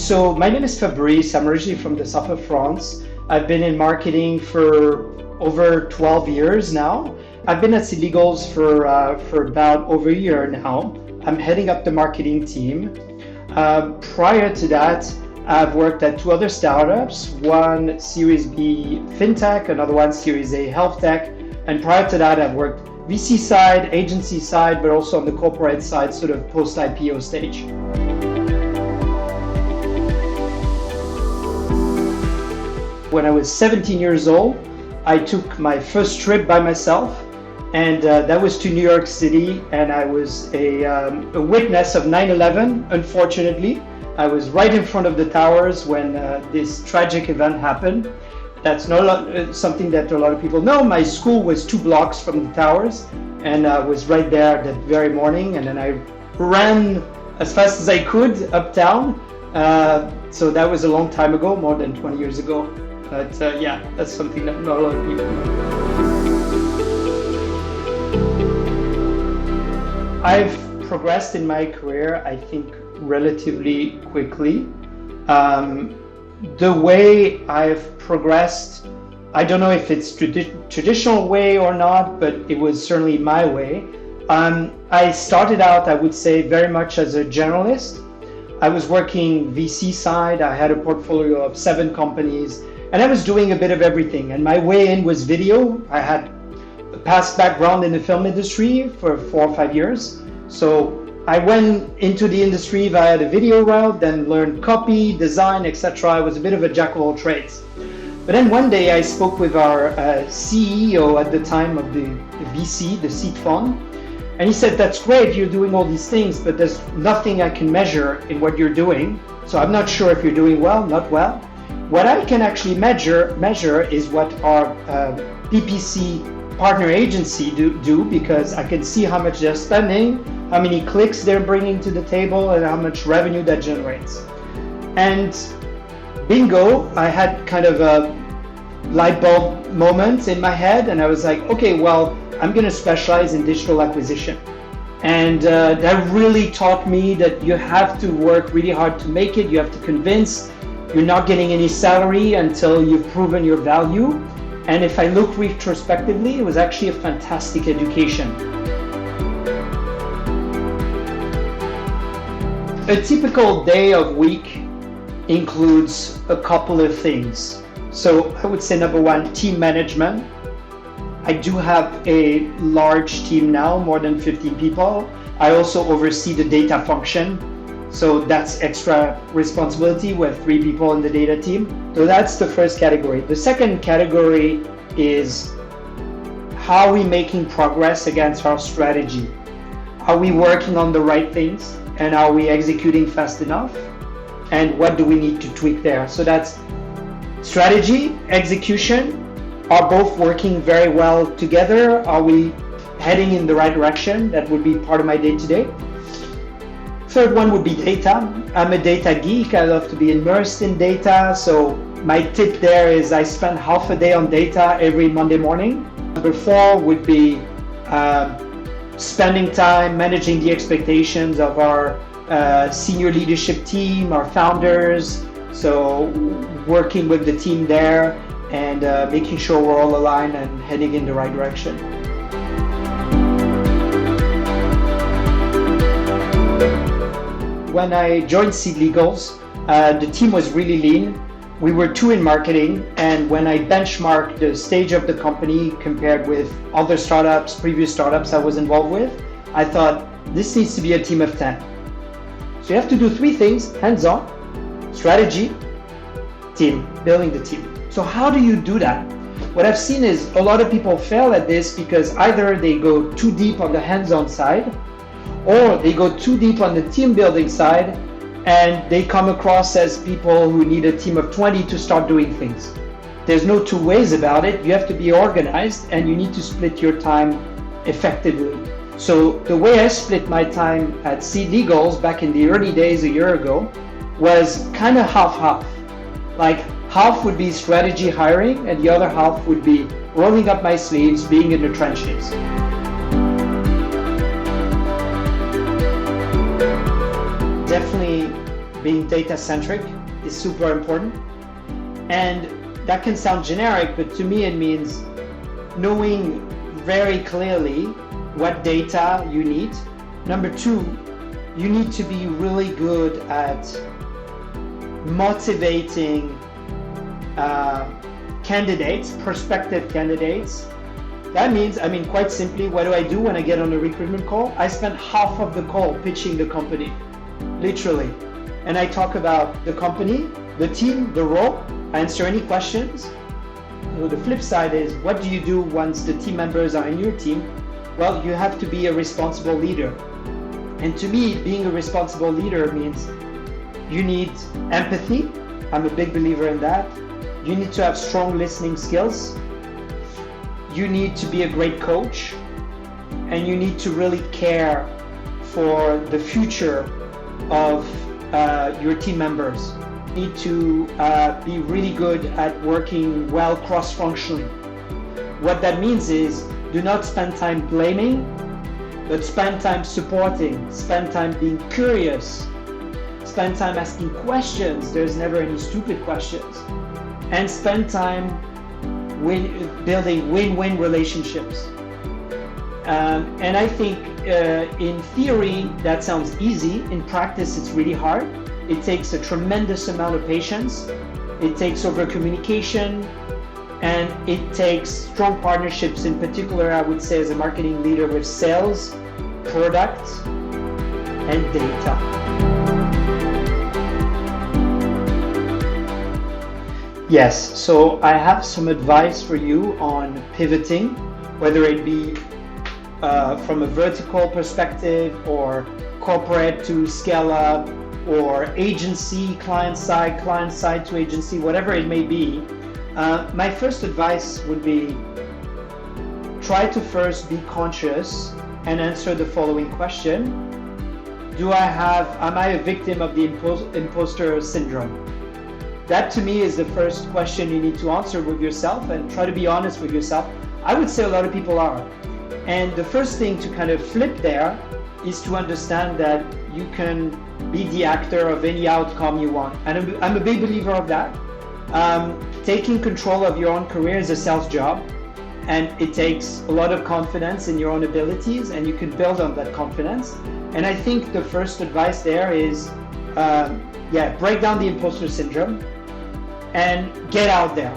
So my name is Fabrice. I'm originally from the south of France. I've been in marketing for over 12 years now. I've been at SeedLegals for about over a year now. I'm heading up the marketing team. Prior to that, I've worked at two other startups, one Series B FinTech, another one Series A Health Tech. And prior to that, I've worked VC side, agency side, but also on the corporate side, sort of post-IPO stage. When I was 17 years old, I took my first trip by myself, and that was to New York City, and I was a witness of 9/11, unfortunately. I was right in front of the towers when this tragic event happened. That's not something that a lot of people know. My school was 2 blocks from the towers, and I was right there that very morning, and then I ran as fast as I could uptown. So that was a long time ago, more than 20 years ago. But yeah, that's something that not a lot of people know. I've progressed in my career, I think, relatively quickly. The way I've progressed, I don't know if it's traditional way or not, but it was certainly my way. I started out, I would say, very much as a generalist. I was working VC side. I had a portfolio of 7 companies, and I was doing a bit of everything. And my way in was video. I had a past background in the film industry for 4 or 5 years. So I went into the industry via the video route, then learned copy, design, etc. I was a bit of a jack of all trades. But then one day I spoke with our CEO at the time of the VC, the seed fund, and he said, "That's great, you're doing all these things, but there's nothing I can measure in what you're doing. So I'm not sure if you're doing well, not well. What I can actually measure is what our PPC partner agency do, because I can see how much they're spending, how many clicks they're bringing to the table, and how much revenue that generates." And bingo, I had kind of a light bulb moment in my head, and I was like, okay, well, I'm going to specialize in digital acquisition. And that really taught me that you have to work really hard to make it. You have to convince. You're not getting any salary until you've proven your value. And if I look retrospectively, it was actually a fantastic education. A typical day of week includes a couple of things. So I would say number one, team management. I do have a large team now, more than 15 people. I also oversee the data function. So that's extra responsibility with 3 people in the data team. So that's the first category. The second category is, how are we making progress against our strategy? Are we working on the right things? And are we executing fast enough? And what do we need to tweak there? So that's strategy, execution. Are both working very well together? Are we heading in the right direction? That would be part of my day-to-day. Third one would be data. I'm a data geek. I love to be immersed in data. So my tip there is I spend half a day on data every Monday morning. Number 4 would be spending time managing the expectations of our senior leadership team, our founders. So working with the team there and making sure we're all aligned and heading in the right direction. When I joined SeedLegals, the team was really lean. We were 2 in marketing, and when I benchmarked the stage of the company compared with other startups, previous startups I was involved with, I thought this needs to be a team of 10. So you have to do 3 things: hands-on, strategy, team, building the team. So how do you do that? What I've seen is a lot of people fail at this because either they go too deep on the hands-on side, or they go too deep on the team building side, and they come across as people who need a team of 20 to start doing things. There's no 2 ways about it. You have to be organized, and you need to split your time effectively. So the way I split my time at SeedLegals back in the early days a year ago was kind of half-half. Like half would be strategy hiring, and the other half would be rolling up my sleeves, being in the trenches. Definitely being data-centric is super important. And that can sound generic, but to me it means knowing very clearly what data you need. Number two, you need to be really good at motivating candidates, prospective candidates. That means, quite simply, what do I do when I get on a recruitment call? I spend half of the call pitching the company, literally. And I talk about the company, the team, the role, I answer any questions. So the flip side is, what do you do once the team members are in your team? Well, you have to be a responsible leader. And to me, being a responsible leader means you need empathy. I'm a big believer in that. You need to have strong listening skills. You need to be a great coach. And you need to really care for the future of your team members. You need to be really good at working well cross-functionally. What that means is, do not spend time blaming, but spend time supporting, spend time being curious, spend time asking questions. There's never any stupid questions. And spend time building win-win relationships. And I think in theory that sounds easy. In practice it's really hard. It takes a tremendous amount of patience. It takes over communication, and it takes strong partnerships, in particular, I would say, as a marketing leader, with sales, product, and data. Yes, so I have some advice for you on pivoting, whether it be from a vertical perspective or corporate to scale up, or agency, client side to agency, whatever it may be. My first advice would be, try to first be conscious and answer the following question. Am I a victim of the imposter syndrome? That to me is the first question you need to answer with yourself, and try to be honest with yourself. I would say a lot of people are. And the first thing to kind of flip there is to understand that you can be the actor of any outcome you want. And I'm a big believer of that. Taking control of your own career is a sales job, and it takes a lot of confidence in your own abilities, and you can build on that confidence. And I think the first advice there is, break down the imposter syndrome and get out there.